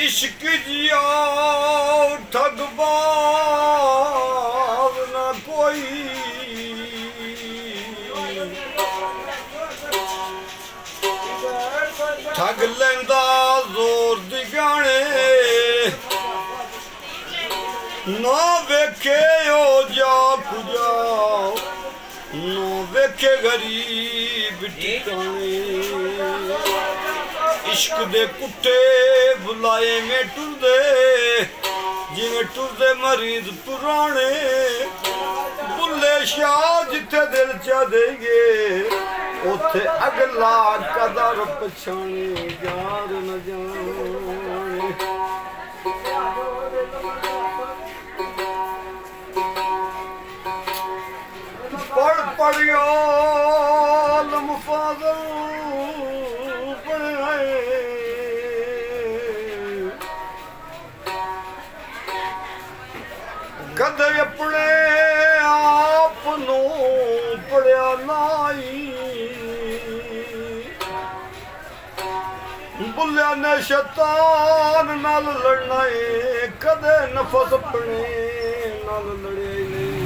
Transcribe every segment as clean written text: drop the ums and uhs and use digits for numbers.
इश्क जिया ठगबाज न कोई ठग लेंदा जोर दिगाने ना वेखे ओ जा कुजा ना वेखे गरीब ठिकाने इश्क दे कुत्ते बुलाए में टुरदे जिवें टुरदे मरीज पुराने बुल्ले शाह जिथे दिल चा देंगे उथे अगला कदर पछाने यार न जाने पढ़ पढ़ियो लमफाजल कदे अपने आप नू पढ़िया नाई बुलिया ने शैतान नाल लड़ना है कदे नफस अपने नाल लड़े नहीं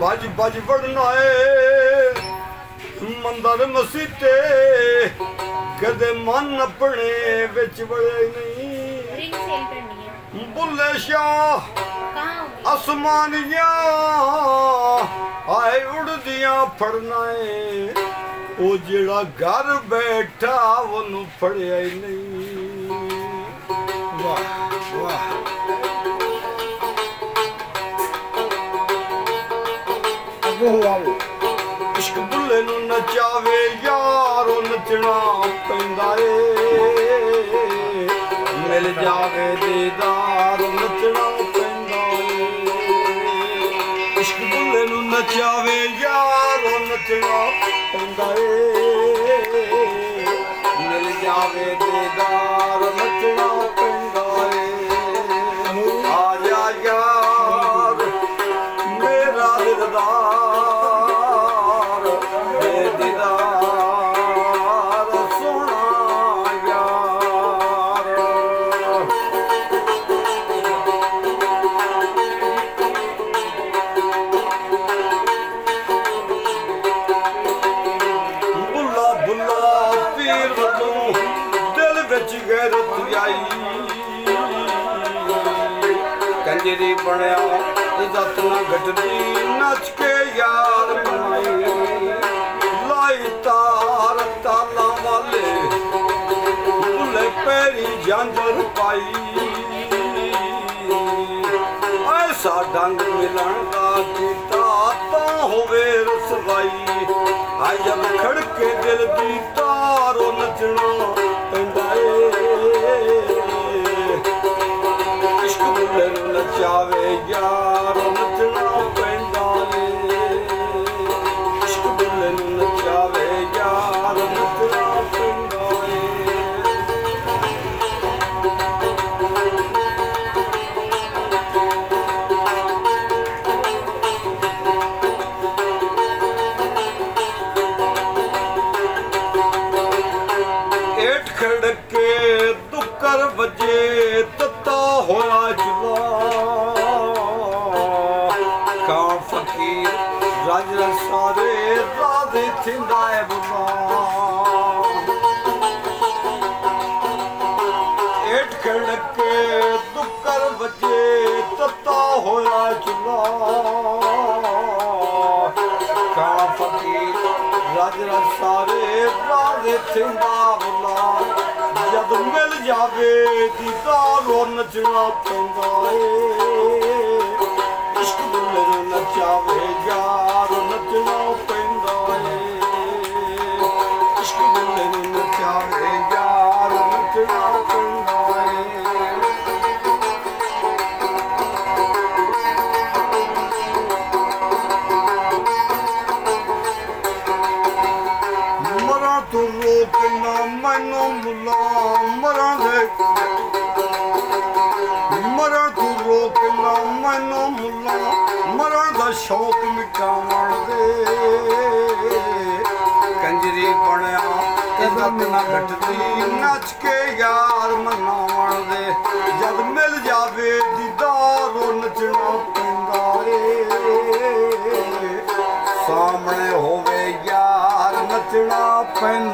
बज बज बढ़ना है मंदिर मसीते कदे मन अपने विच बड़े नहीं बुल्ले शाह आसमानिया आए उड़दियां फड़ना है ओ जेड़ा घर बैठा वनू फड़िया ही नहीं वाह वाह इश्क बुल्ले नू नचावे यार ओ नचना पैंदा ए मिल जावे दीदार नचना पैंदा इश्क बुल्ले नू नचावे यार नचना पैंदा मिल जावे दीदार नचना पैंदा आ जा यार मेरा दिलदार बेदीदार सोना कंजरी बनया इज्जत ना घटदी नच के यार बनाई लाई तार ताला वाले भुले पैरी झांझर पाई ऐसा ढंग मिलन का कीता ता होवे रसवाई आई जब खड़के दिल दी तारो नचना पैंदा इश्क बुल्ले नू नचावे यार नचना पैंदा इश्क बुल्ले नू नचावे यार नचना पैंदा एठ खड़के दुकर बजे तत्ता होया जुआ कां फकीर राज सारे राधे थिंदा है बुआ एठ खड़के दुकर बजे तत्ता होया जुआ कां फकीर राज सारे राधे थिंदा बुआ जब मिल जावे दीदारो नचना पैंदा इश्क बुल्ले नू नचावे यार नचना पैंदा इश्क बुल्ले नू नचावे यार नचना पैंदा ਇੱਜ਼ਤ ਨਾ ਘਟਦੀ ਨੱਚ ਕੇ ਯਾਰ ਮਨਾਉਣ ਦੇ ਜਦ ਮਿਲ ਜਾਵੇ ਦੀਦਾਰੋਂ ਨੱਚਣਾ ਪੈਂਦਾ ਏ ਸਾਹਮਣੇ ਹੋਵੇ ਯਾਰ ਨੱਚਣਾ ਪੈਂਦਾ